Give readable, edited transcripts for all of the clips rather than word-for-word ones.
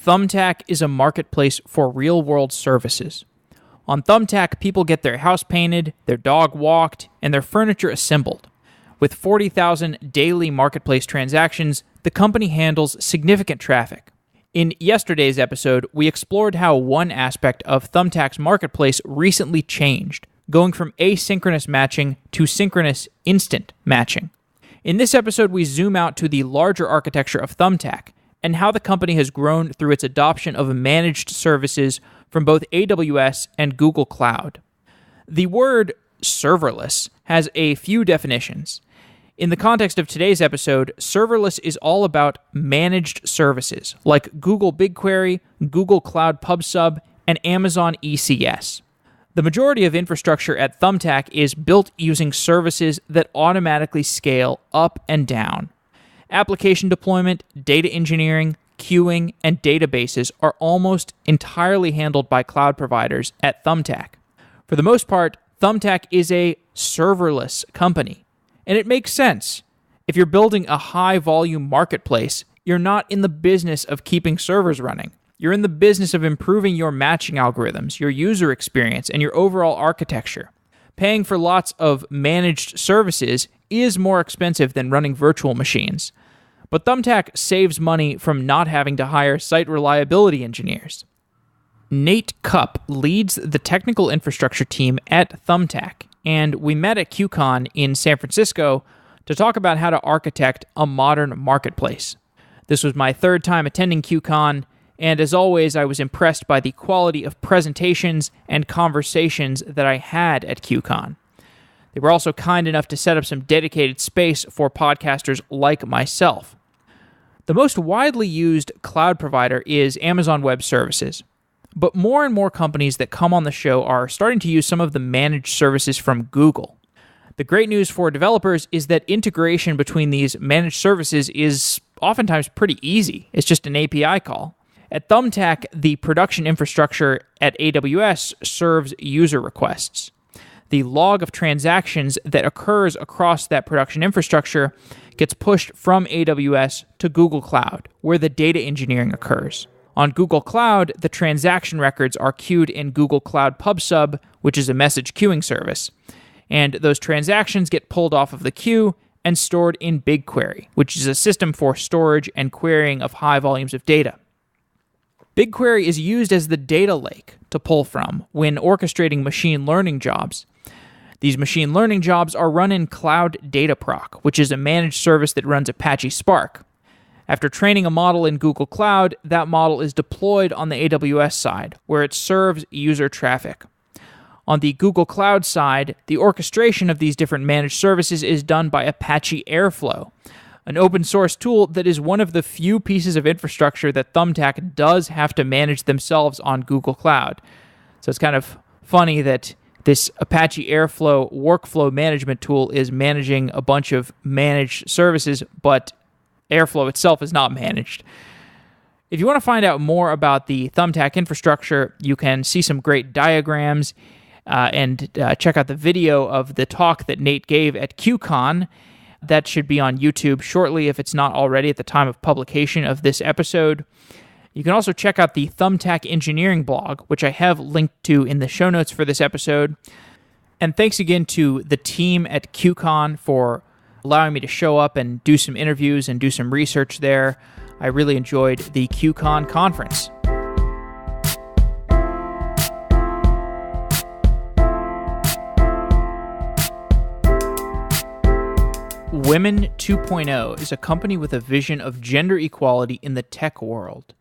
Thumbtack is a marketplace for real-world services. On Thumbtack, people get their house painted, their dog walked, and their furniture assembled. With 40,000 daily marketplace transactions, the company handles significant traffic. In yesterday's episode, we explored how one aspect of Thumbtack's marketplace recently changed, going from asynchronous matching to synchronous instant matching. In this episode, we zoom out to the larger architecture of Thumbtack and how the company has grown through its adoption of managed services from both AWS and Google Cloud. The word serverless has a few definitions. In the context of today's episode, serverless is all about managed services like Google BigQuery, Google Cloud PubSub, and Amazon ECS. The majority of infrastructure at Thumbtack is built using services that automatically scale up and down. Application deployment, data engineering, queuing, and databases are almost entirely handled by cloud providers at Thumbtack. For the most part, Thumbtack is a serverless company, and it makes sense. If you're building a high-volume marketplace, you're not in the business of keeping servers running. You're in the business of improving your matching algorithms, your user experience, and your overall architecture. Paying for lots of managed services is more expensive than running virtual machines. But Thumbtack saves money from not having to hire site reliability engineers. Nate Kupp leads the technical infrastructure team at Thumbtack, and we met at KubeCon in San Francisco to talk about how to architect a modern marketplace. This was my third time attending KubeCon, and as always, I was impressed by the quality of presentations and conversations that I had at KubeCon. They were also kind enough to set up some dedicated space for podcasters like myself. The most widely used cloud provider is Amazon Web Services, but more and more companies that come on the show are starting to use some of the managed services from Google. The great news for developers is that integration between these managed services is oftentimes pretty easy. It's just an API call. At Thumbtack, the production infrastructure at AWS serves user requests. The log of transactions that occurs across that production infrastructure gets pushed from AWS to Google Cloud, where the data engineering occurs. On Google Cloud, the transaction records are queued in Google Cloud PubSub, which is a message queuing service. And those transactions get pulled off of the queue and stored in BigQuery, which is a system for storage and querying of high volumes of data. BigQuery is used as the data lake to pull from when orchestrating machine learning jobs. These machine learning jobs are run in Cloud Dataproc, which is a managed service that runs Apache Spark. After training a model in Google Cloud, that model is deployed on the AWS side, where it serves user traffic. On the Google Cloud side, the orchestration of these different managed services is done by Apache Airflow, an open source tool that is one of the few pieces of infrastructure that Thumbtack does have to manage themselves on Google Cloud. So it's kind of funny that this Apache Airflow workflow management tool is managing a bunch of managed services, but Airflow itself is not managed. If you want to find out more about the Thumbtack infrastructure, you can see some great diagrams and check out the video of the talk that Nate gave at KubeCon. That should be on YouTube shortly if it's not already at the time of publication of this episode. You can also check out the Thumbtack engineering blog, which I have linked to in the show notes for this episode. And thanks again to the team at KubeCon for allowing me to show up and do some interviews and do some research there. I really enjoyed the KubeCon conference. Women 2.0 is a company with a vision of gender equality in the tech world.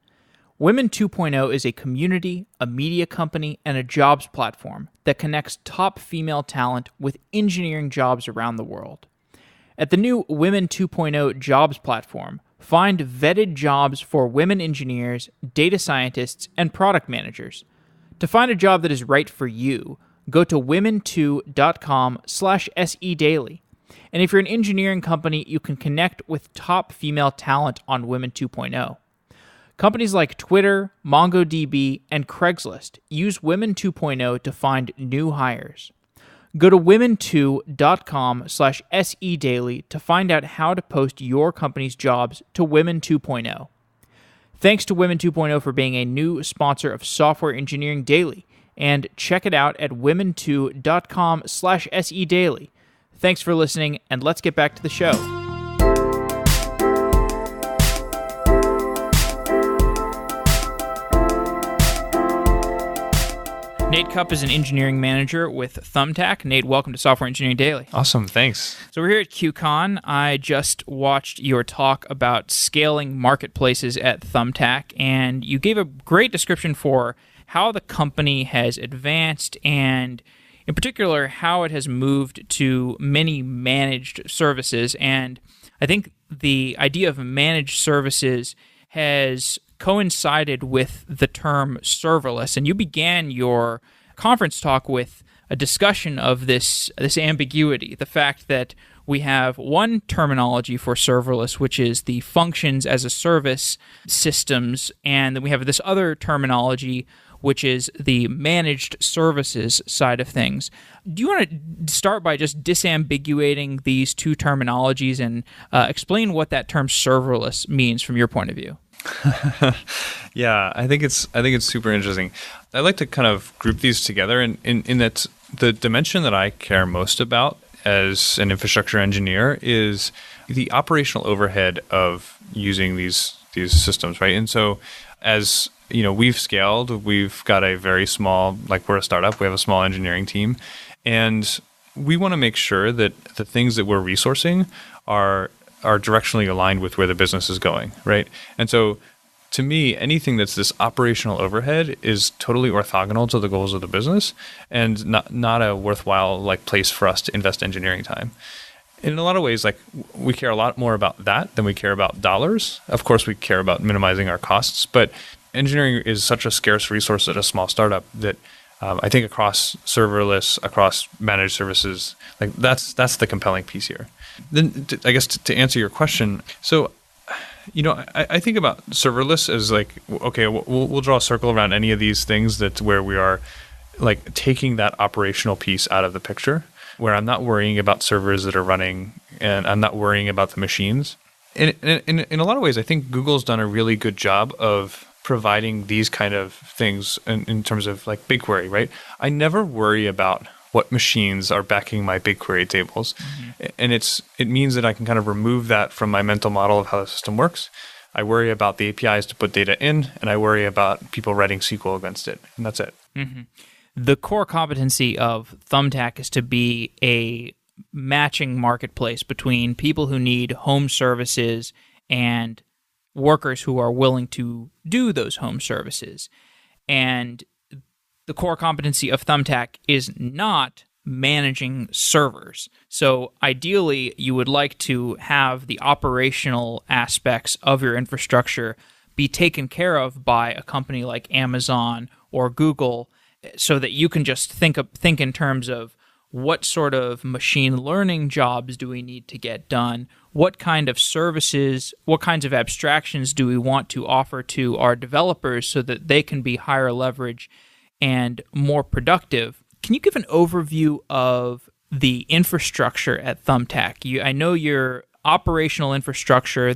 Women 2.0 is a community, a media company, and a jobs platform that connects top female talent with engineering jobs around the world. At the new Women 2.0 jobs platform, find vetted jobs for women engineers, data scientists, and product managers. To find a job that is right for you, go to women2.com/sedaily. And if you're an engineering company, you can connect with top female talent on Women 2.0. Companies like Twitter, MongoDB, and Craigslist use Women 2.0 to find new hires. Go to women2.com/sedaily to find out how to post your company's jobs to Women 2.0. Thanks to Women 2.0 for being a new sponsor of Software Engineering Daily, and check it out at women2.com/sedaily. Thanks for listening, and let's get back to the show. Nate Kupp is an engineering manager with Thumbtack. Nate, welcome to Software Engineering Daily. Awesome, thanks. So we're here at QCon. I just watched your talk about scaling marketplaces at Thumbtack, and you gave a great description for how the company has advanced and, in particular, how it has moved to many managed services. And I think the idea of managed services has coincided with the term serverless. And you began your conference talk with a discussion of this ambiguity, the fact that we have one terminology for serverless, which is the functions as a service systems, and then we have this other terminology, which is the managed services side of things. Do you want to start by just disambiguating these two terminologies and explain what that term serverless means from your point of view? Yeah, I think it's super interesting. I like to kind of group these together in that the dimension that I care most about as an infrastructure engineer is the operational overhead of using these systems, right? And so as you know, we've scaled, we've got a very small, like we're a startup, we have a small engineering team, and we want to make sure that the things that we're resourcing are directionally aligned with where the business is going, right? And so to me, anything that's this operational overhead is totally orthogonal to the goals of the business and not a worthwhile place for us to invest engineering time. In a lot of ways, we care a lot more about that than we care about dollars. Of course, we care about minimizing our costs, but engineering is such a scarce resource at a small startup that I think across serverless, across managed services, that's the compelling piece here. Then I guess to answer your question, so I think about serverless as okay, we'll draw a circle around any of these things that's where we are taking that operational piece out of the picture, where I'm not worrying about servers that are running and I'm not worrying about the machines. In a lot of ways, I think Google's done a really good job of providing these kind of things in terms of BigQuery, right? I never worry about what machines are backing my BigQuery tables. Mm-hmm. And it means that I can kind of remove that from my mental model of how the system works. I worry about the APIs to put data in, and I worry about people writing SQL against it, and that's it. Mm-hmm. The core competency of Thumbtack is to be a matching marketplace between people who need home services and workers who are willing to do those home services. And the core competency of Thumbtack is not managing servers. So ideally, you would like to have the operational aspects of your infrastructure be taken care of by a company like Amazon or Google, so that you can just think in terms of what sort of machine learning jobs do we need to get done? What kind of services, what kinds of abstractions do we want to offer to our developers so that they can be higher leverage and more productive? Can you give an overview of the infrastructure at Thumbtack? I know your operational infrastructure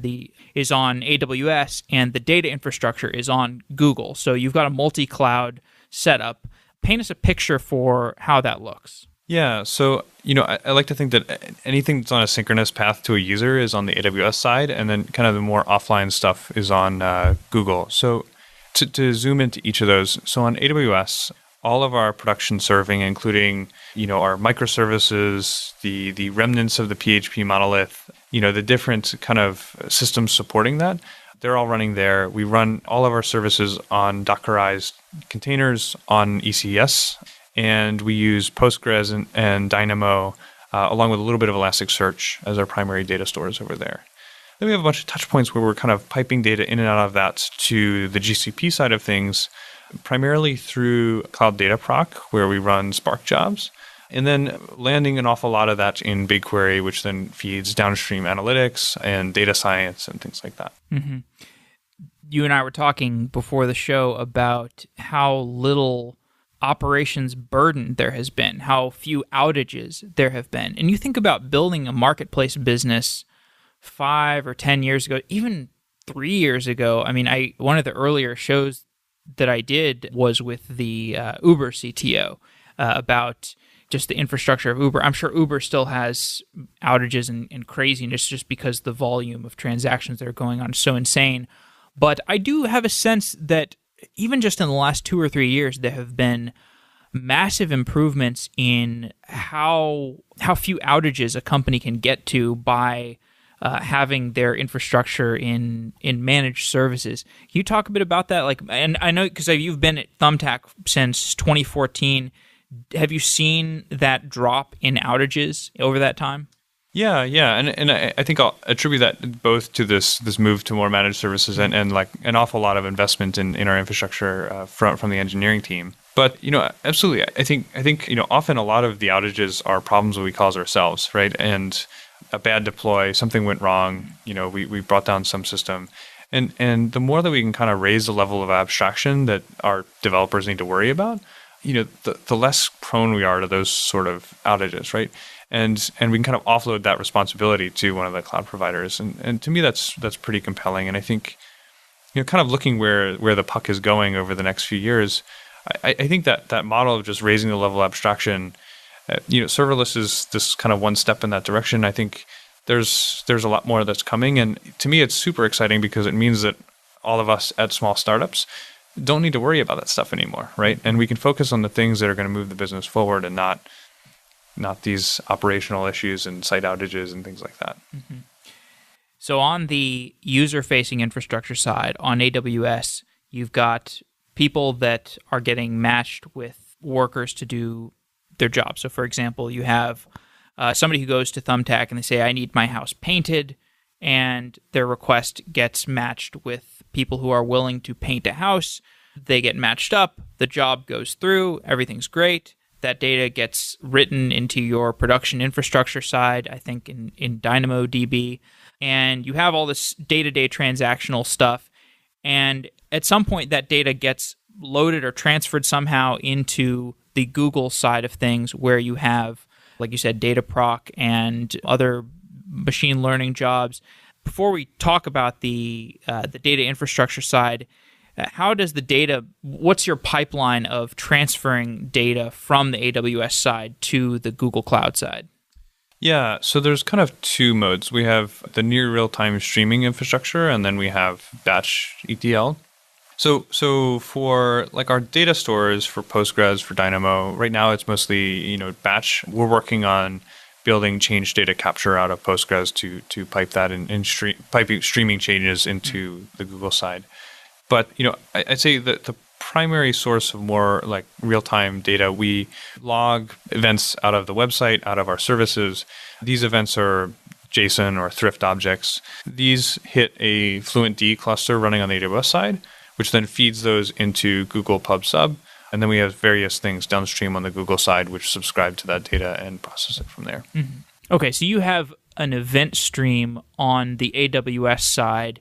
is on AWS and the data infrastructure is on Google. So you've got a multi-cloud setup. Paint us a picture for how that looks. Yeah, so I like to think that anything that's on a synchronous path to a user is on the AWS side, and then kind of the more offline stuff is on Google. So to zoom into each of those, so on AWS, all of our production serving, including our microservices, the remnants of the PHP monolith, the different kind of systems supporting that, they're all running there. We run all of our services on Dockerized containers on ECS. And we use Postgres and Dynamo, along with a little bit of Elasticsearch as our primary data stores over there. Then we have a bunch of touch points where we're kind of piping data in and out of that to the GCP side of things, primarily through Cloud Data Proc, where we run Spark jobs, and then landing an awful lot of that in BigQuery, which then feeds downstream analytics and data science and things like that. Mm-hmm. You and I were talking before the show about how little operations burden there has been, how few outages there have been. And you think about building a marketplace business 5 or 10 years ago, even 3 years ago, I mean, one of the earlier shows that I did was with the Uber CTO about just the infrastructure of Uber. I'm sure Uber still has outages and craziness just because the volume of transactions that are going on is so insane. But I do have a sense that even just in the last 2 or 3 years, there have been massive improvements in how few outages a company can get to by having their infrastructure in managed services. Can you talk a bit about that? And I know because you've been at Thumbtack since 2014. Have you seen that drop in outages over that time? Yeah, and I think I'll attribute that both to this move to more managed services and like an awful lot of investment in our infrastructure from the engineering team. But absolutely, I think often a lot of the outages are problems that we cause ourselves, right? And a bad deploy, something went wrong, we brought down some system. And the more that we can kind of raise the level of abstraction that our developers need to worry about, the less prone we are to those sort of outages, right? And we can kind of offload that responsibility to one of the cloud providers. And to me, that's pretty compelling. And I think, kind of looking where the puck is going over the next few years, I think that model of just raising the level of abstraction, serverless is this kind of one step in that direction. I think there's a lot more that's coming. And to me, it's super exciting because it means that all of us at small startups don't need to worry about that stuff anymore, right? And we can focus on the things that are going to move the business forward and not these operational issues and site outages and things like that. Mm-hmm. So on the user-facing infrastructure side, on AWS, you've got people that are getting matched with workers to do their job. So for example, you have somebody who goes to Thumbtack and they say, I need my house painted, and their request gets matched with people who are willing to paint a house. They get matched up, the job goes through, everything's great. That data gets written into your production infrastructure side, I think in DynamoDB, and you have all this day-to-day transactional stuff. And at some point, that data gets loaded or transferred somehow into the Google side of things, where you have, like you said, data proc and other machine learning jobs. Before we talk about the data infrastructure side, how does the data, what's your pipeline of transferring data from the AWS side to the Google Cloud side? Yeah, so there's kind of two modes. We have the near real-time streaming infrastructure, and then we have batch ETL. So for like our data stores for Postgres, for Dynamo, right now it's mostly batch. We're working on building change data capture out of Postgres to pipe that and piping streaming changes into the Google side. But I'd say that the primary source of more like real-time data, we log events out of the website, out of our services. These events are JSON or thrift objects. These hit a FluentD cluster running on the AWS side, which then feeds those into Google Pub Sub. And then we have various things downstream on the Google side which subscribe to that data and process it from there. Mm-hmm. Okay, so you have an event stream on the AWS side,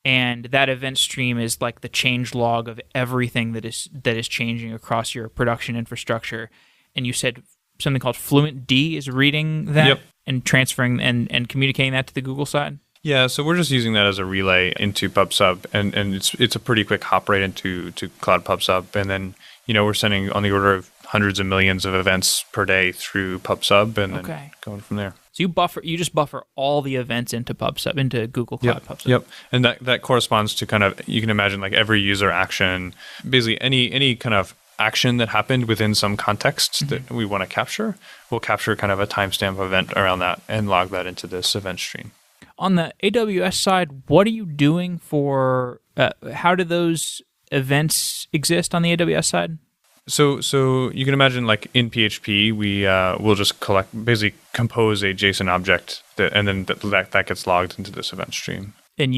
and that event stream is like the change log of everything that is changing across your production infrastructure. And you said something called FluentD is reading that and transferring and communicating that to the Google side? Yeah, so we're just using that as a relay into PubSub, and it's a pretty quick hop right into Cloud PubSub, and then we're sending on the order of hundreds of millions of events per day through PubSub, and then going from there. So you just buffer all the events into PubSub, into Google Cloud PubSub. Yep, and that corresponds to kind of, you can imagine like every user action, basically any kind of action that happened within some context that we want to capture, we'll capture kind of a timestamp event around that and log that into this event stream. On the AWS side, what are you doing for, how do those events exist on the AWS side? So you can imagine like in PHP, we'll just basically compose a JSON object and then that gets logged into this event stream. And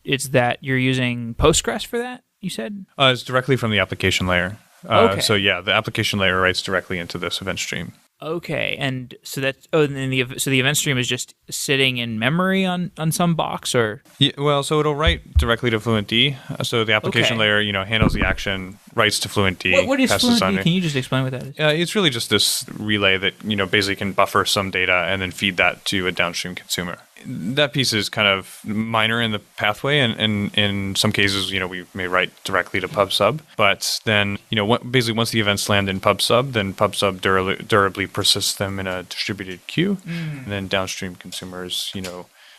it's that you're using Postgres for that, you said? It's directly from the application layer. Okay. So yeah, the application layer writes directly into this event stream. Okay, and so the event stream is just sitting in memory on some box, or? Yeah, well, so it'll write directly to FluentD. So the application layer, handles the action, writes to Fluentd. What is passes on Fluentd? Can you just explain what that is? It's really just this relay that basically can buffer some data and then feed that to a downstream consumer. That piece is kind of minor in the pathway, and in some cases, we may write directly to PubSub. But then, basically once the events land in PubSub, then PubSub durably persists them in a distributed queue, and then downstream consumers,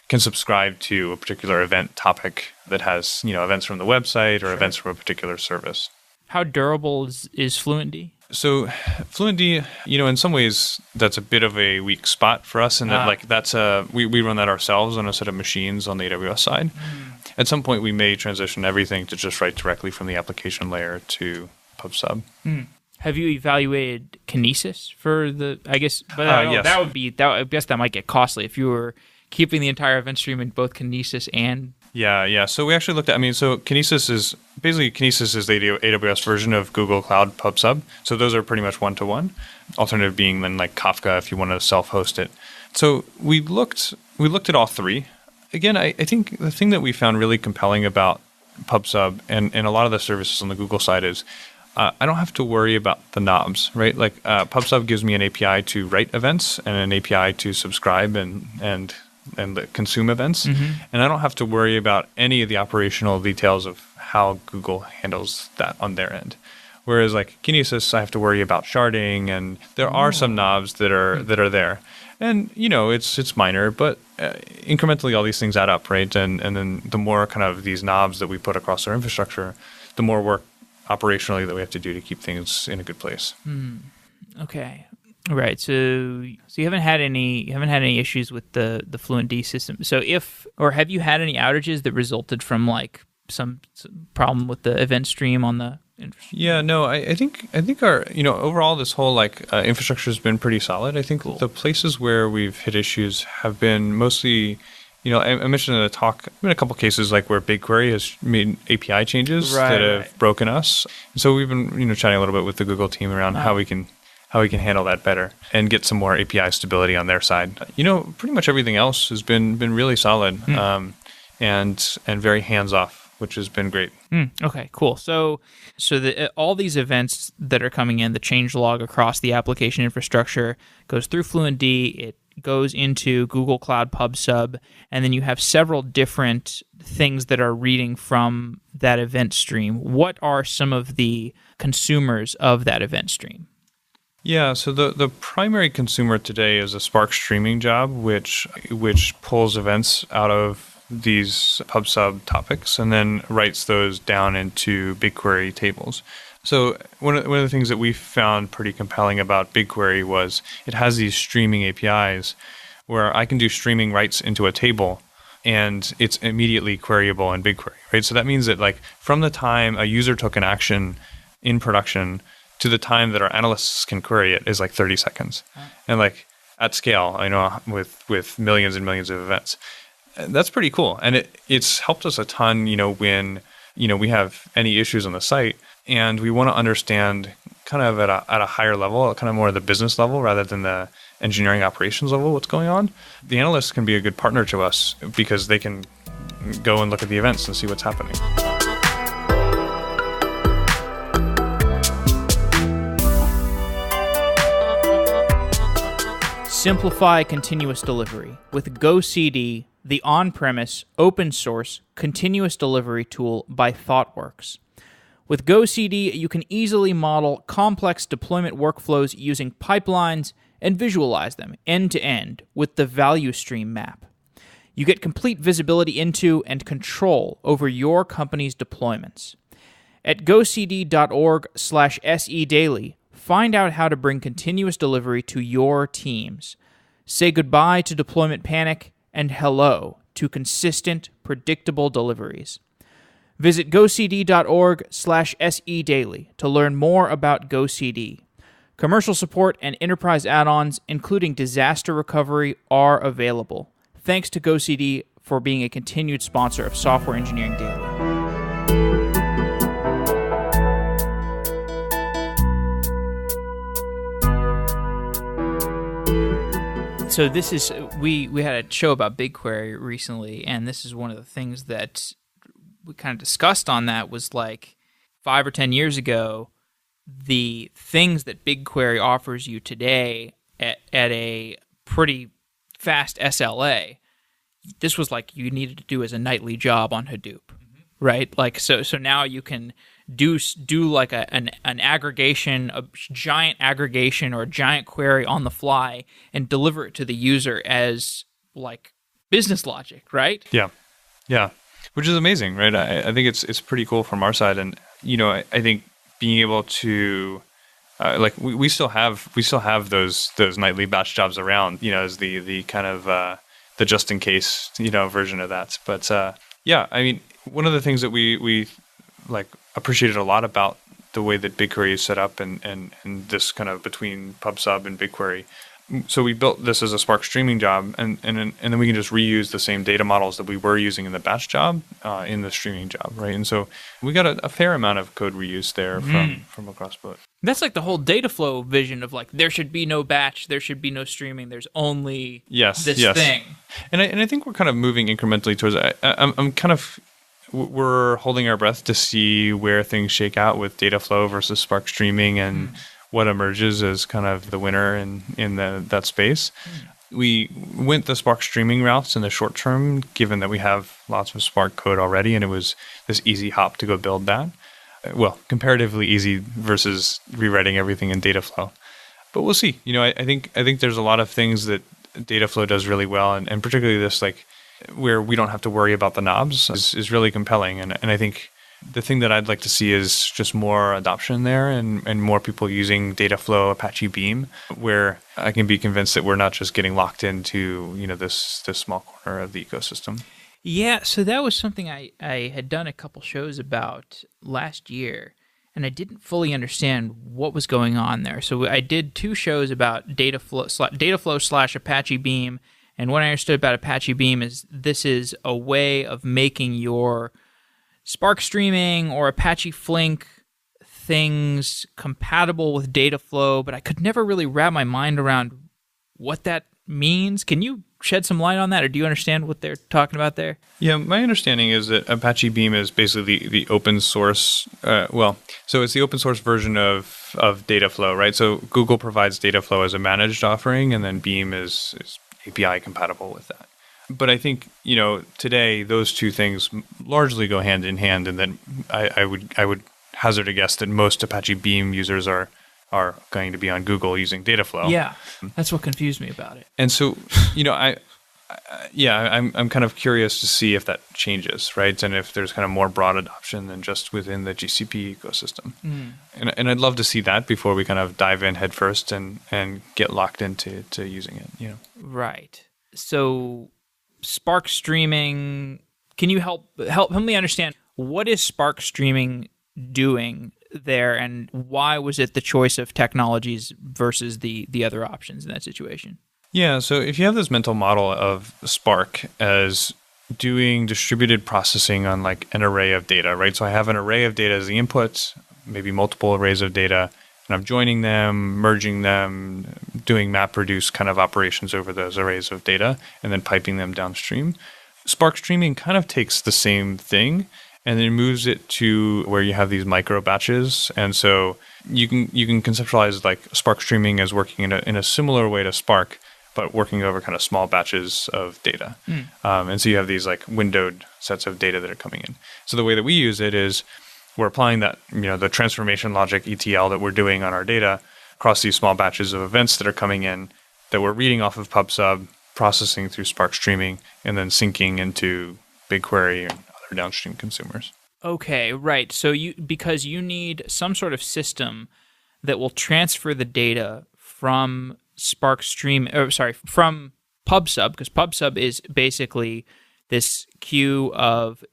can subscribe to a particular event topic that has, events from the website or events from a particular service. How durable is Fluentd? So Fluentd, in some ways, that's a bit of a weak spot for us, and that we run that ourselves on a set of machines on the AWS side. At some point, we may transition everything to just write directly from the application layer to PubSub. Have you evaluated Kinesis for the? I guess, but yes. I guess that might get costly if you were keeping the entire event stream in both Kinesis and. Yeah. So we actually looked at, so Kinesis is the AWS version of Google Cloud PubSub. So those are pretty much one-to-one. Alternative being then like Kafka if you want to self-host it. So we looked at all three. Again, I think the thing that we found really compelling about PubSub and a lot of the services on the Google side is I don't have to worry about the knobs, right? Like PubSub gives me an API to write events and an API to subscribe and consume events. And I don't have to worry about any of the operational details of how Google handles that on their end. Whereas like Kinesis, I have to worry about sharding, and there are some knobs that are there. And, it's minor, but incrementally all these things add up, right? And then the more kind of these knobs that we put across our infrastructure, the more work operationally that we have to do to keep things in a good place. Okay. Right. So you haven't had any issues with the Fluentd system. So have you had any outages that resulted from like some problem with the event stream on the infrastructure? Yeah, no, I think our, overall this whole infrastructure has been pretty solid. I think the places where we've hit issues have been mostly, I mentioned in the talk, in a couple cases like where BigQuery has made API changes that have broken us. And so we've been, chatting a little bit with the Google team around how we can handle that better and get some more API stability on their side. Pretty much everything else has been really solid and very hands-off, which has been great. Okay, cool. So all these events that are coming in, the changelog across the application infrastructure goes through Fluentd, it goes into Google Cloud PubSub, and then you have several different things that are reading from that event stream. What are some of the consumers of that event stream? Yeah, so the primary consumer today is a Spark streaming job, which pulls events out of these PubSub topics and then writes those down into BigQuery tables. So one of the things that we found pretty compelling about BigQuery was it has these streaming APIs where I can do streaming writes into a table and it's immediately queryable in BigQuery, right? So that means that like from the time a user took an action in production to the time that our analysts can query it is like 30 seconds. And like at scale, with millions and millions of events. That's pretty cool. And it's helped us a ton, when, we have any issues on the site and we want to understand kind of at a higher level, kind of more the business level rather than the engineering operations level, what's going on. The analysts can be a good partner to us because they can go and look at the events and see what's happening. Simplify continuous delivery with GoCD, the on-premise, open-source, continuous delivery tool by ThoughtWorks. With GoCD, you can easily model complex deployment workflows using pipelines and visualize them end-to-end with the value stream map. You get complete visibility into and control over your company's deployments. At gocd.org/sedaily, find out how to bring continuous delivery to your teams. Say goodbye to deployment panic and hello to consistent, predictable deliveries. Visit gocd.org/sedaily to learn more about GoCD. Commercial support and enterprise add-ons, including disaster recovery, are available. Thanks to GoCD for being a continued sponsor of Software Engineering Daily. So this is we had a show about BigQuery recently, and this is one of the things that we kind of discussed on that was like 5 or 10 years ago, the things that BigQuery offers you today at a pretty fast SLA, this was like you needed to do as a nightly job on Hadoop, right? Like so now you can do like an aggregation, a giant aggregation or a giant query on the fly and deliver it to the user as like business logic, right? Yeah, which is amazing, right? I think it's pretty cool from our side, and I think being able to like we still have those nightly batch jobs around, as the kind of the just in case version of that. But yeah, I mean, one of the things that we like appreciated a lot about the way that BigQuery is set up and this kind of between PubSub and BigQuery. So we built this as a Spark streaming job, and then we can just reuse the same data models that we were using in the batch job in the streaming job, right? And so we got a fair amount of code reuse there from across both. That's like the whole data flow vision of like there should be no batch, there should be no streaming, there's only this thing. And I think we're kind of moving incrementally towards. I'm kind of we're holding our breath to see where things shake out with data flow versus Spark streaming and what emerges as kind of the winner in that space. We went the Spark streaming routes in the short term, given that we have lots of Spark code already, and it was this easy hop to go build that. Well, comparatively easy versus rewriting everything in Dataflow. But we'll see. I think there's a lot of things that Dataflow does really well, and particularly this, like, where we don't have to worry about the knobs is really compelling. And I think the thing that I'd like to see is just more adoption there and more people using Dataflow, Apache Beam, where I can be convinced that we're not just getting locked into, this small corner of the ecosystem. Yeah, so that was something I had done a couple shows about last year, and I didn't fully understand what was going on there. So I did 2 shows about Dataflow / Apache Beam, and what I understood about Apache Beam is this is a way of making your Spark streaming or Apache Flink things compatible with Dataflow, but I could never really wrap my mind around what that means. Can you shed some light on that, or do you understand what they're talking about there? Yeah, my understanding is that Apache Beam is basically the open source, so it's the open source version of Dataflow, right? So Google provides Dataflow as a managed offering, and then Beam is API compatible with that. But I think, today those two things largely go hand in hand, and then I would hazard a guess that most Apache Beam users are going to be on Google using Dataflow. Yeah, that's what confused me about it. And so, I'm kind of curious to see if that changes, right? And if there's kind of more broad adoption than just within the GCP ecosystem. And I'd love to see that before we kind of dive in headfirst and get locked into using it. Right. So Spark streaming, can you help me understand what is Spark streaming doing there, and why was it the choice of technologies versus the other options in that situation? Yeah, so if you have this mental model of Spark as doing distributed processing on like an array of data, right? So I have an array of data as the input, maybe multiple arrays of data, and I'm joining them, merging them, doing MapReduce kind of operations over those arrays of data, and then piping them downstream. Spark streaming kind of takes the same thing and then moves it to where you have these micro batches. And so you can conceptualize like Spark streaming as working in a similar way to Spark, but working over kind of small batches of data. And so you have these like windowed sets of data that are coming in. So the way that we use it is we're applying that, the transformation logic ETL that we're doing on our data across these small batches of events that are coming in that we're reading off of PubSub, processing through Spark streaming, and then syncing into BigQuery and other downstream consumers. Okay, right. So because you need some sort of system that will transfer the data from from PubSub, because PubSub is basically this queue of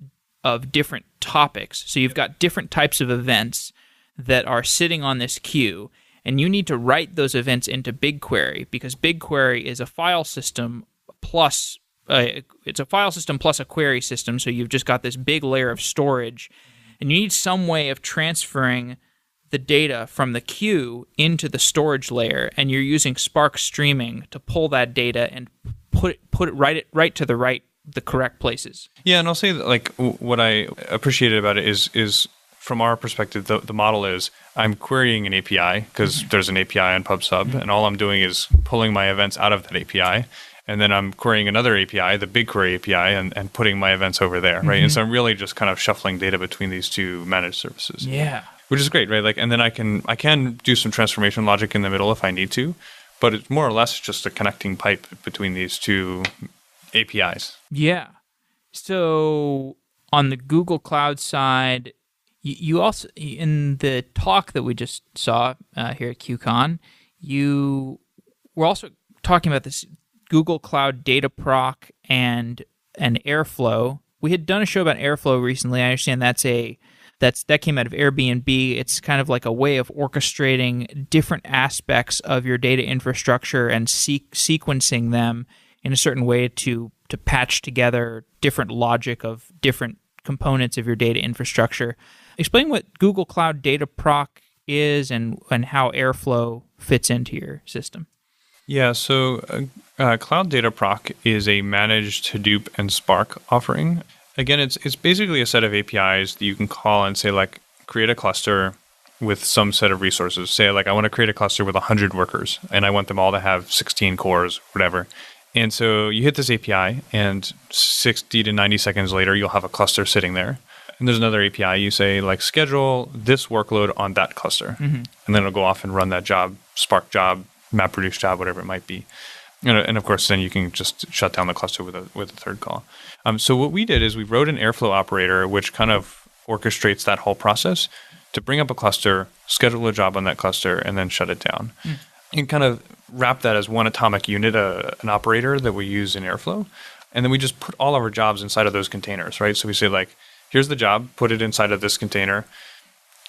different topics. So you've got different types of events that are sitting on this queue, and you need to write those events into BigQuery, because BigQuery is a file system plus it's a file system plus a query system. So you've just got this big layer of storage, and you need some way of transferring the data from the queue into the storage layer, and you're using Spark streaming to pull that data and put it right to the correct places. Yeah, and I'll say that like what I appreciated about it is from our perspective, the model is I'm querying an API because there's an API on PubSub, and all I'm doing is pulling my events out of that API. And then I'm querying another API, the BigQuery API, and putting my events over there, right? And so I'm really just kind of shuffling data between these two managed services. Yeah. Which is great, right? Like, and then I can do some transformation logic in the middle if I need to, but it's more or less just a connecting pipe between these two APIs. Yeah. So on the Google Cloud side, you also, in the talk that we just saw here at QCon, you were also talking about this Google Cloud Data Proc and Airflow. We had done a show about Airflow recently. I understand that came out of Airbnb. It's kind of like a way of orchestrating different aspects of your data infrastructure and sequencing them in a certain way to patch together different logic of different components of your data infrastructure. Explain what Google Cloud Data Proc is and how Airflow fits into your system. Yeah, so Cloud Data Proc is a managed Hadoop and Spark offering. Again, it's basically a set of APIs that you can call and say, like, create a cluster with some set of resources. Say, like, I want to create a cluster with 100 workers, and I want them all to have 16 cores, whatever. And so you hit this API, and 60 to 90 seconds later, you'll have a cluster sitting there. And there's another API. You say, like, schedule this workload on that cluster. And then it'll go off and run that job, Spark job, MapReduce job, whatever it might be. And of course, then you can just shut down the cluster with a third call. So what we did is we wrote an Airflow operator, which kind of orchestrates that whole process to bring up a cluster, schedule a job on that cluster, and then shut it down. And kind of wrap that as one atomic unit, an operator that we use in Airflow. And then we just put all of our jobs inside of those containers, right? So we say, like, here's the job, put it inside of this container,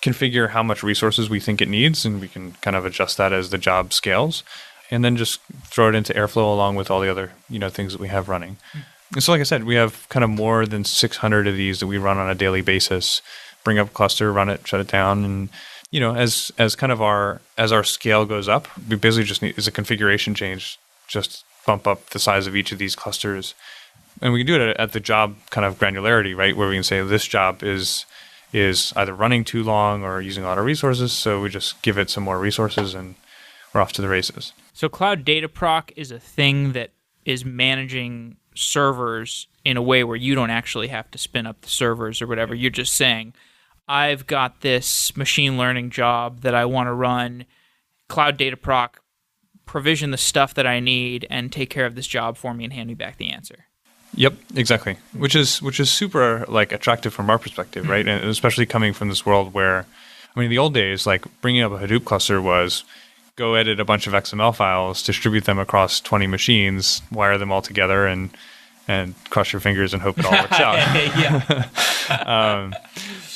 configure how much resources we think it needs, and we can kind of adjust that as the job scales, and then just throw it into Airflow along with all the other things that we have running. And so, like I said, we have kind of more than 600 of these that we run on a daily basis. Bring up a cluster, run it, shut it down, and as kind of as our scale goes up, we basically just need is a configuration change, just bump up the size of each of these clusters, and we can do it at the job kind of granularity, right? Where we can say this job is either running too long or using a lot of resources, so we just give it some more resources and we're off to the races. So Cloud Data Proc is a thing that is managing servers in a way where you don't actually have to spin up the servers or whatever. You're just saying, I've got this machine learning job that I want to run. Cloud Data Proc, provision the stuff that I need and take care of this job for me and hand me back the answer. Yep, exactly. Which is super, like, attractive from our perspective, right? And especially coming from this world where, the old days, like, bringing up a Hadoop cluster was go edit a bunch of XML files, distribute them across 20 machines, wire them all together, and cross your fingers and hope it all works out.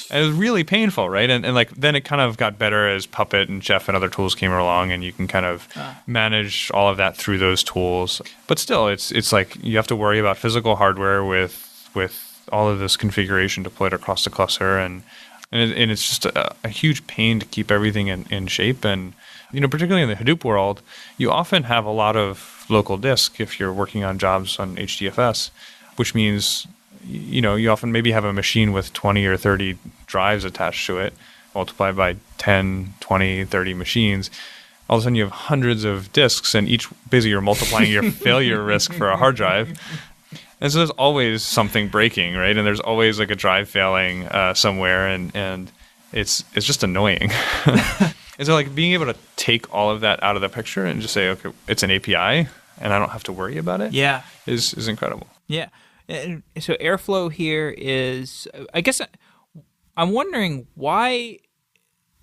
And it was really painful, right? And like then it kind of got better as Puppet and Chef and other tools came along, and you can kind of manage all of that through those tools. But still, it's like you have to worry about physical hardware with all of this configuration deployed across the cluster, and it's just a huge pain to keep everything in shape. And particularly in the Hadoop world, you often have a lot of local disk if you're working on jobs on HDFS, which means you often maybe have a machine with 20 or 30 drives attached to it, multiplied by 10, 20, 30 machines. All of a sudden you have hundreds of disks, and basically you're multiplying your failure risk for a hard drive. And so there's always something breaking, right? And there's always like a drive failing somewhere, and it's just annoying. And so like being able to take all of that out of the picture and just say, okay, it's an API, and I don't have to worry about it. Yeah, is incredible. Yeah. And so Airflow here is, I guess, I'm wondering why.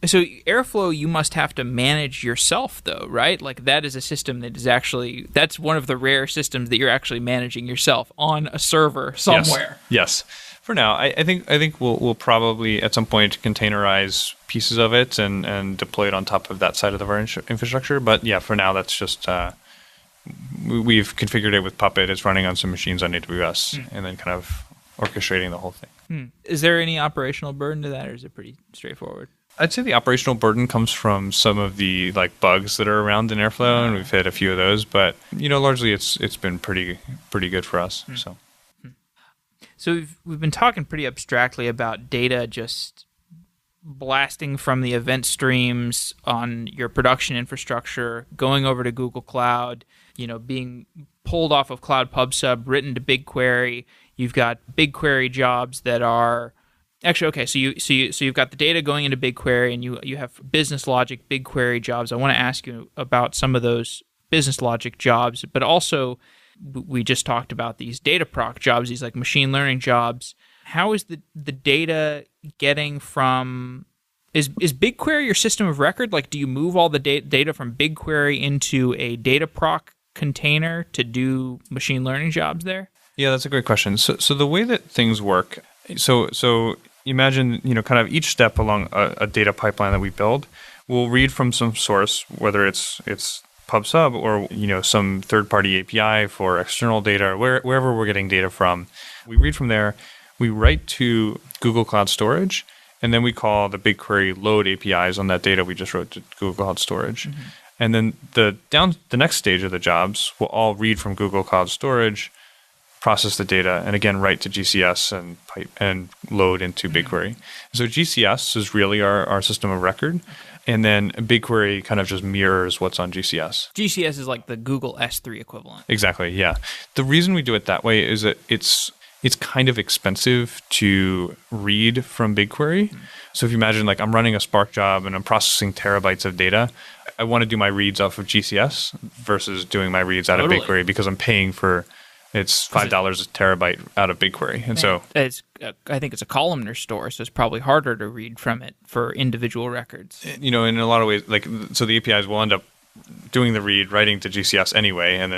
So Airflow, you must have to manage yourself, though, right? Like that is a system that is actually, that's one of the rare systems that you're actually managing yourself on a server somewhere. Yes. For now, I think we'll probably at some point containerize pieces of it and deploy it on top of that side of our infrastructure. But yeah, for now, that's just we've configured it with Puppet. It's running on some machines on AWS, and then kind of orchestrating the whole thing. Is there any operational burden to that, or is it pretty straightforward? I'd say the operational burden comes from some of the like bugs that are around in Airflow, and we've hit a few of those. But largely it's been pretty good for us. So we've been talking pretty abstractly about data just blasting from the event streams on your production infrastructure, going over to Google Cloud, being pulled off of Cloud Pub Sub, written to BigQuery. You've got BigQuery jobs that are actually okay. So you've got the data going into BigQuery, and you have business logic BigQuery jobs. I want to ask you about some of those business logic jobs, but also we just talked about these data proc jobs, these like machine learning jobs. How is the data getting from? Is BigQuery your system of record? Like, do you move all the data from BigQuery into a data proc container to do machine learning jobs there? Yeah, that's a great question. So the way that things work, so imagine, kind of each step along a data pipeline that we build, we'll read from some source, whether it's PubSub or, some third-party API for external data, or wherever we're getting data from. We read from there, we write to Google Cloud Storage, and then we call the BigQuery load APIs on that data we just wrote to Google Cloud Storage. Mm-hmm. And then the next stage of the jobs will all read from Google Cloud Storage, process the data, and again write to GCS and load into BigQuery. So GCS is really our system of record, and then BigQuery kind of just mirrors what's on GCS. GCS is like the Google S3 equivalent. Exactly, yeah. The reason we do it that way is that it's kind of expensive to read from BigQuery. Mm-hmm. So if you imagine, like, I'm running a Spark job and I'm processing terabytes of data, I want to do my reads off of GCS versus doing my reads out of BigQuery, because I'm paying for it's $5 a terabyte out of BigQuery. And so I think it's a columnar store, so it's probably harder to read from it for individual records. In a lot of ways, so the APIs will end up doing the read, writing to GCS anyway, and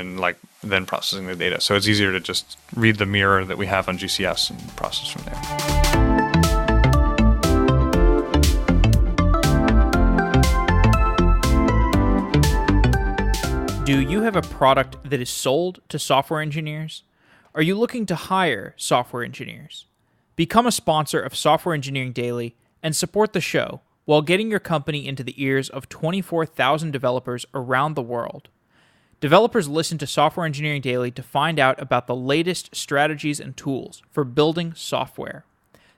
then processing the data. So it's easier to just read the mirror that we have on GCS and process from there. Do you have a product that is sold to software engineers? Are you looking to hire software engineers? Become a sponsor of Software Engineering Daily and support the show while getting your company into the ears of 24,000 developers around the world. Developers listen to Software Engineering Daily to find out about the latest strategies and tools for building software.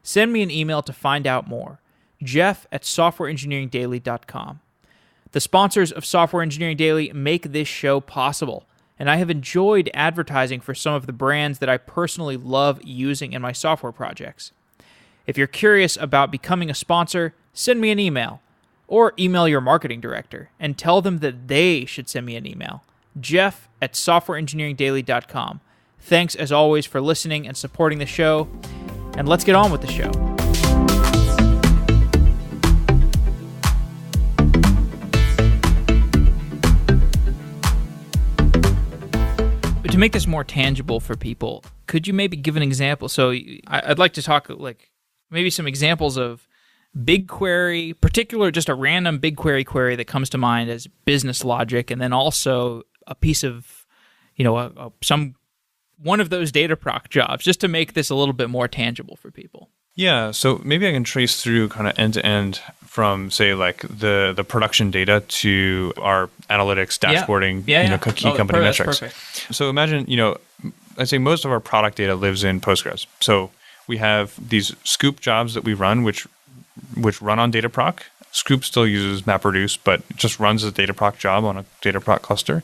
Send me an email to find out more. Jeff@softwareengineeringdaily.com. The sponsors of Software Engineering Daily make this show possible, and I have enjoyed advertising for some of the brands that I personally love using in my software projects. If you're curious about becoming a sponsor, send me an email, or email your marketing director and tell them that they should send me an email. Jeff@softwareengineeringdaily.com. Thanks as always for listening and supporting the show, and let's get on with the show. To make this more tangible for people, could you maybe give an example? So I'd like to talk maybe some examples of BigQuery, particular just a random BigQuery query that comes to mind as business logic, and then also a piece of, one of those data proc jobs, just to make this a little bit more tangible for people. Yeah, so maybe I can trace through kind of end to end from, say, like the production data to our analytics, dashboarding, key company metrics. Perfect. So imagine, I'd say most of our product data lives in Postgres. So we have these Scoop jobs that we run, which run on Dataproc. Scoop still uses MapReduce, but it just runs a Dataproc job on a Dataproc cluster,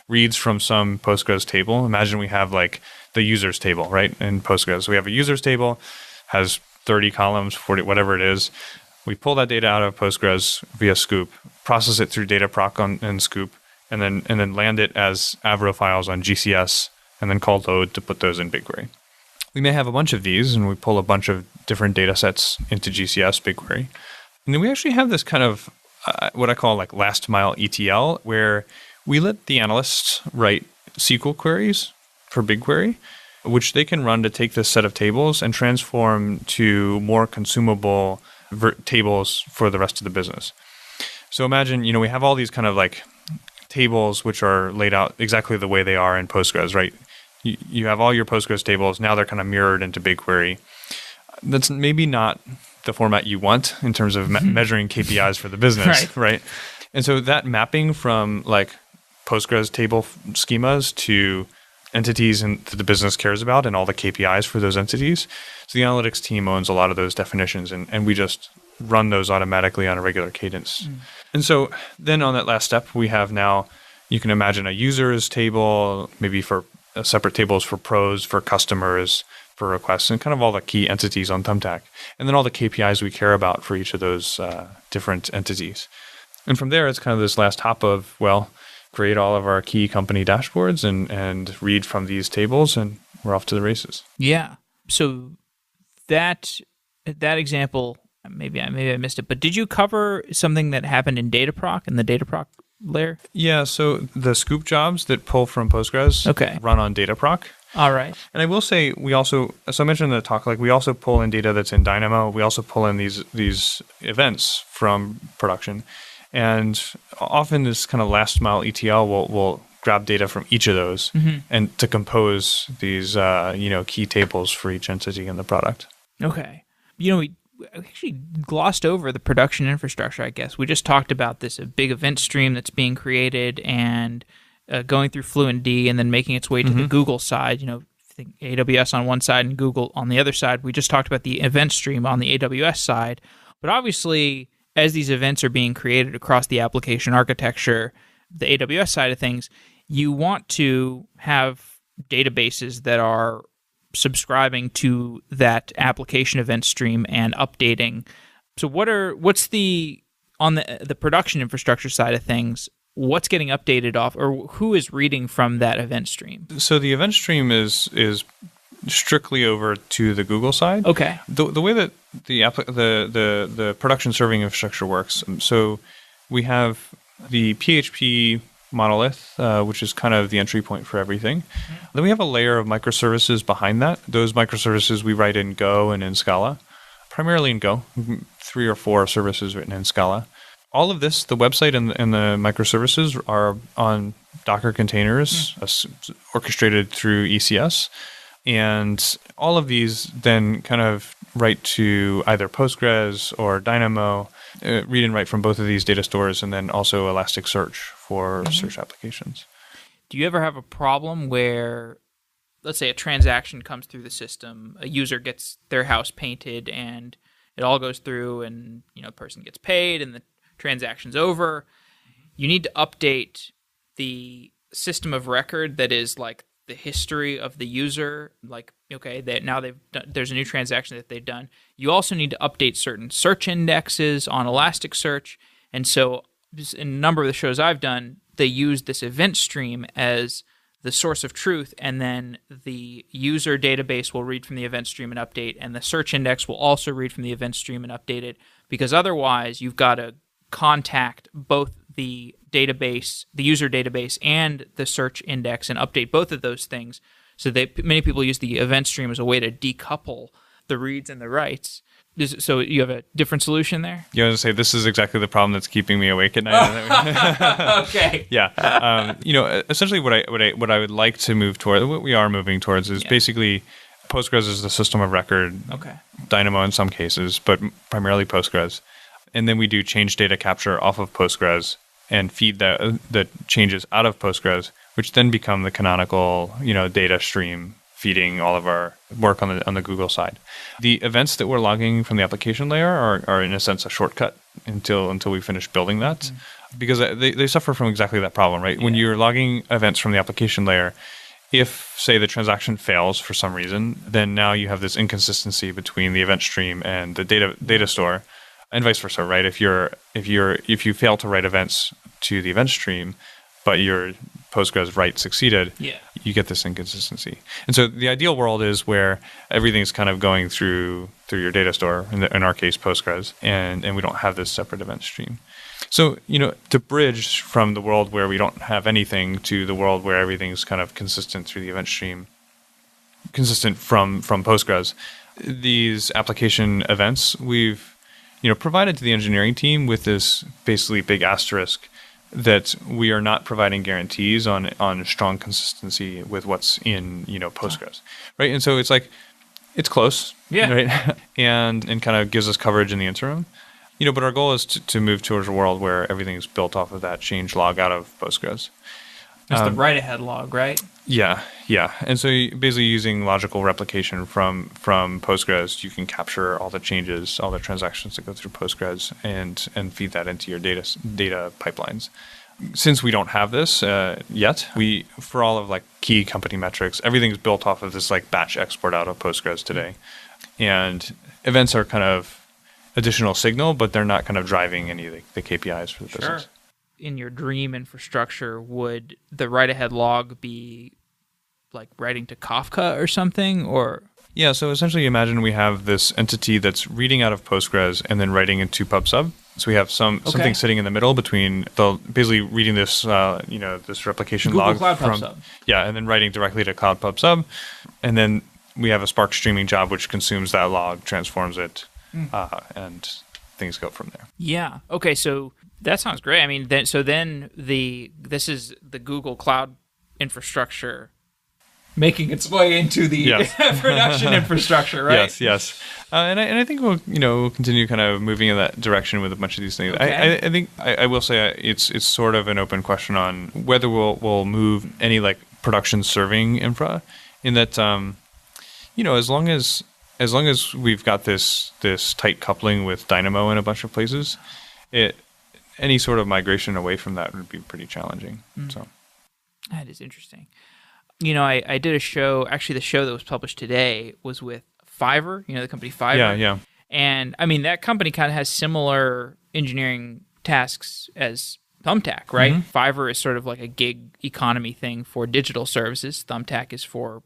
reads from some Postgres table. Imagine we have like the users table, right, in Postgres. So we have a users table, has 30 columns, 40, whatever it is. We pull that data out of Postgres via Scoop, process it through Dataproc and Scoop, and then land it as Avro files on GCS, and then call load to put those in BigQuery. We may have a bunch of these, and we pull a bunch of different data sets into GCS BigQuery. And then we actually have this kind of what I call like last mile ETL, where we let the analysts write SQL queries for BigQuery, which they can run to take this set of tables and transform to more consumable tables for the rest of the business. So imagine, we have all these kind of like tables which are laid out exactly the way they are in Postgres, right? You have all your Postgres tables. Now they're kind of mirrored into BigQuery. That's maybe not the format you want in terms of measuring KPIs for the business, right? And so that mapping from like Postgres table schemas to entities that the business cares about and all the KPIs for those entities. So the analytics team owns a lot of those definitions, and we just run those automatically on a regular cadence. And so then on that last step, we have now, you can imagine a users table, maybe for separate tables for pros, for customers, for requests, and kind of all the key entities on Thumbtack. And then all the KPIs we care about for each of those different entities. And from there, it's kind of this last hop of, well, create all of our key company dashboards and read from these tables, and we're off to the races. Yeah. So that example, maybe I missed it, but did you cover something that happened in Dataproc, in the Dataproc layer? Yeah, so the scoop jobs that pull from Postgres run on Dataproc. All right. And I will say we also, so I mentioned in the talk, like we also pull in data that's in Dynamo. We also pull in these events from production. And often this kind of last mile ETL will grab data from each of those and to compose these key tables for each entity in the product. Okay. We actually glossed over the production infrastructure, I guess. We just talked about this a big event stream that's being created and going through Fluentd and then making its way to the Google side. I think AWS on one side and Google on the other side. We just talked about the event stream on the AWS side. But obviously, as these events are being created across the application architecture, the AWS side of things, you want to have databases that are subscribing to that application event stream and updating. So what's on the production infrastructure side of things, what's getting updated off, or who is reading from that event stream? So the event stream is strictly over to the Google side. Okay. The way that the production serving infrastructure works, so we have the PHP monolith, which is kind of the entry point for everything. Then we have a layer of microservices behind that. Those microservices we write in Go and in Scala, primarily in Go, 3 or 4 services written in Scala. All of this, the website and the microservices are on Docker containers, orchestrated through ECS. And all of these then kind of write to either Postgres or Dynamo, read and write from both of these data stores, and then also Elasticsearch for search applications. Do you ever have a problem where, let's say a transaction comes through the system, a user gets their house painted, and it all goes through, and the person gets paid, and the transaction's over? You need to update the system of record that is like the history of the user, like, okay, that now there's a new transaction that they've done. You also need to update certain search indexes on Elasticsearch. And so in a number of the shows I've done, they use this event stream as the source of truth, and then the user database will read from the event stream and update, and the search index will also read from the event stream and update it, because otherwise you've got to contact both the database, the user database, and the search index, and update both of those things. So many people use the event stream as a way to decouple the reads and the writes. So you have a different solution there? You want to say this is exactly the problem that's keeping me awake at night. Okay. Yeah. Essentially, what I would like to move toward, what we are moving towards, is basically Postgres is the system of record. Okay. Dynamo in some cases, but primarily Postgres. And then we do change data capture off of Postgres and feed the changes out of Postgres, which then become the canonical, data stream feeding all of our work on the Google side. The events that we're logging from the application layer are in a sense a shortcut until we finish building that, because they suffer from exactly that problem, right? Yeah. When you're logging events from the application layer, if, say, the transaction fails for some reason, then now you have this inconsistency between the event stream and the data store. And vice versa, right? If you fail to write events to the event stream, but your Postgres write succeeded, you get this inconsistency. And so the ideal world is where everything's kind of going through your data store, in our case Postgres, and we don't have this separate event stream. So to bridge from the world where we don't have anything to the world where everything's kind of consistent through the event stream, consistent from Postgres, these application events we've provided to the engineering team with this basically big asterisk that we are not providing guarantees on strong consistency with what's in Postgres, right? And so it's like it's close, right? and kind of gives us coverage in the interim, But our goal is to move towards a world where everything's built off of that change log out of Postgres. That's the write-ahead log, right? Yeah. And so basically using logical replication from Postgres, you can capture all the changes, all the transactions that go through Postgres and feed that into your data pipelines. Since we don't have this yet, we, for all of like key company metrics, everything's built off of this like batch export out of Postgres today. And events are kind of additional signal, but they're not kind of driving any of the KPIs for the business. In your dream infrastructure, would the write-ahead log be like writing to Kafka or something, or? Yeah, so essentially imagine we have this entity that's reading out of Postgres and then writing into PubSub. So we have something sitting in the middle between basically reading this this replication Google log Cloud from PubSub. And then writing directly to Cloud PubSub, and then we have a Spark streaming job which consumes that log, transforms it, and things go from there. Yeah. Okay. So that sounds great. I mean, this is the Google Cloud infrastructure making its way into the production infrastructure, right? Yes. And I think we'll continue kind of moving in that direction with a bunch of these things. Okay. I think I will say it's sort of an open question on whether we'll move any like production serving infra, in that as long as we've got this tight coupling with Dynamo in a bunch of places, any sort of migration away from that would be pretty challenging. So that is interesting. I did a show. Actually, the show that was published today was with Fiverr. The company Fiverr. Yeah. And I mean, that company kind of has similar engineering tasks as Thumbtack, right? Mm-hmm. Fiverr is sort of like a gig economy thing for digital services. Thumbtack is for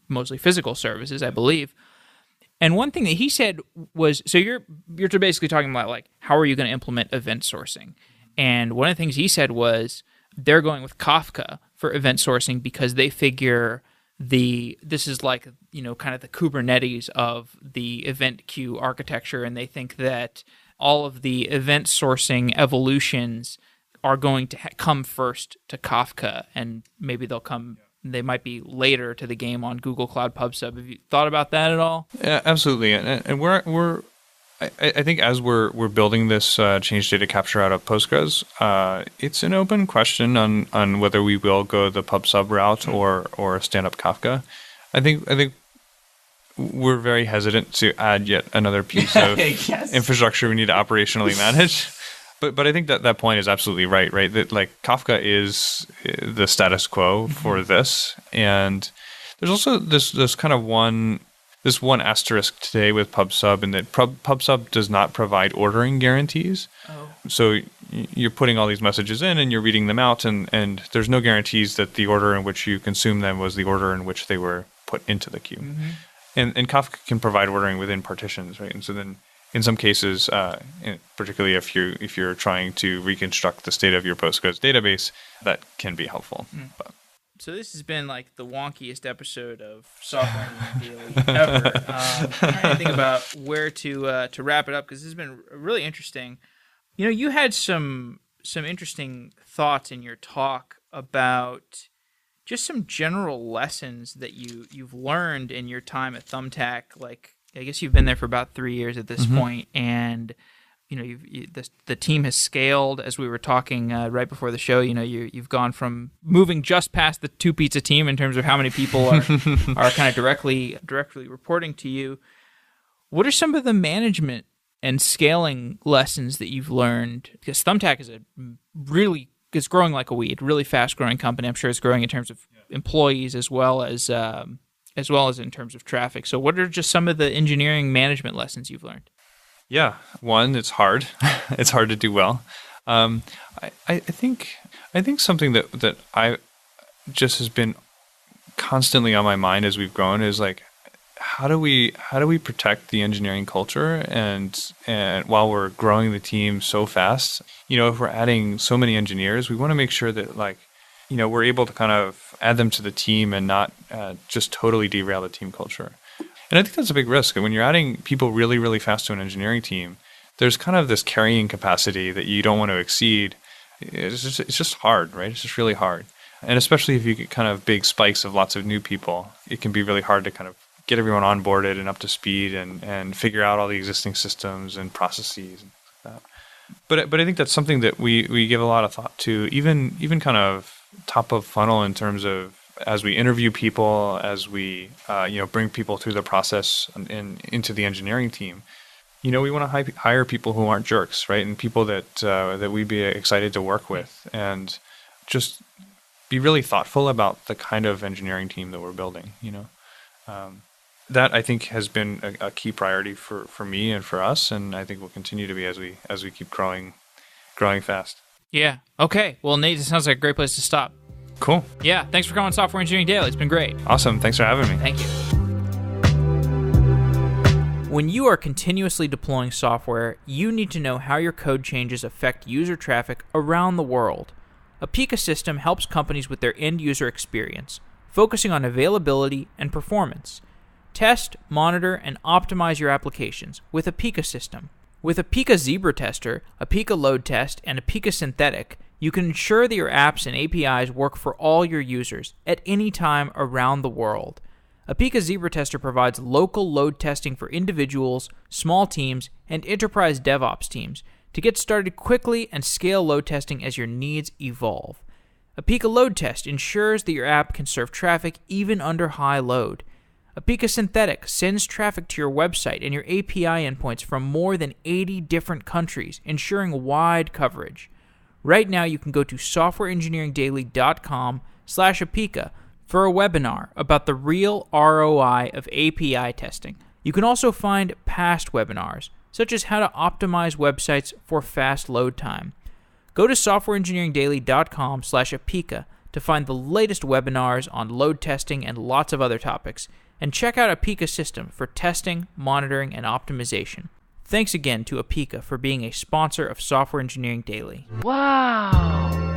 mostly physical services, I believe. And one thing that he said was, so you're basically talking about like, how are you going to implement event sourcing? And one of the things he said was they're going with Kafka for event sourcing because they figure this is like, kind of the Kubernetes of the event queue architecture. And they think that all of the event sourcing evolutions are going to come first to Kafka, and maybe they might be later to the game on Google Cloud PubSub. Have you thought about that at all? Yeah, absolutely. And I think as we're building this change data capture out of Postgres, it's an open question on whether we will go the PubSub route or stand up Kafka. I think we're very hesitant to add yet another piece of infrastructure we need to operationally manage. But I think that point is absolutely right? That like Kafka is the status quo for this, and there's also this kind of one asterisk today with PubSub, in that PubSub does not provide ordering guarantees. Oh. So you're putting all these messages in and you're reading them out, and there's no guarantees that the order in which you consume them was the order in which they were put into the queue. Mm-hmm. And Kafka can provide ordering within partitions, right? And so then in some cases, particularly if you're trying to reconstruct the state of your Postgres database, that can be helpful. But. So this has been like the wonkiest episode of Software Engineering Daily ever. Trying to think about where to wrap it up, because this has been really interesting. You had some interesting thoughts in your talk about just some general lessons that you've learned in your time at Thumbtack. Like, I guess you've been there for about 3 years at this point, and the team has scaled. As we were talking right before the show, you've gone from moving just past the 2-pizza team in terms of how many people are kind of directly reporting to you. What are some of the management and scaling lessons that you've learned? Because Thumbtack is it's growing like a weed, really fast growing company. I'm sure it's growing in terms of employees as well as in terms of traffic. So what are just some of the engineering management lessons you've learned? Yeah, one, it's hard. It's hard to do well. I think something that I just has been constantly on my mind as we've grown is like, how do we protect the engineering culture and while we're growing the team so fast? If we're adding so many engineers, we want to make sure that we're able to kind of add them to the team and not just totally derail the team culture. And I think that's a big risk. When you're adding people really, really fast to an engineering team, there's kind of this carrying capacity that you don't want to exceed. It's just hard, right? It's just really hard. And especially if you get kind of big spikes of lots of new people, it can be really hard to kind of get everyone onboarded and up to speed and figure out all the existing systems and processes and like that. But I think that's something that we give a lot of thought to, even kind of top of funnel in terms of as we interview people, as we bring people through the process and into the engineering team. We want to hire people who aren't jerks, right? And people that we'd be excited to work with, and just be really thoughtful about the kind of engineering team that we're building. That I think has been a key priority for me and for us, and I think will continue to be as we keep growing fast. Yeah. Okay. Well, Nate, this sounds like a great place to stop. Cool. Yeah. Thanks for coming on Software Engineering Daily. It's been great. Awesome. Thanks for having me. Thank you. When you are continuously deploying software, you need to know how your code changes affect user traffic around the world. Apica system helps companies with their end user experience, focusing on availability and performance. Test, monitor, and optimize your applications with Apica system. With Apica Zebra Tester, Apica Load Test, and Apica Synthetic, you can ensure that your apps and APIs work for all your users at any time around the world. Apica Zebra Tester provides local load testing for individuals, small teams, and enterprise DevOps teams to get started quickly and scale load testing as your needs evolve. Apica Load Test ensures that your app can serve traffic even under high load. Apica Synthetic sends traffic to your website and your API endpoints from more than 80 different countries, ensuring wide coverage. Right now, you can go to softwareengineeringdaily.com/Apica for a webinar about the real ROI of API testing. You can also find past webinars, such as how to optimize websites for fast load time. Go to softwareengineeringdaily.com/Apica to find the latest webinars on load testing and lots of other topics, and check out Apica system for testing, monitoring, and optimization. Thanks again to Apica for being a sponsor of Software Engineering Daily. Wow!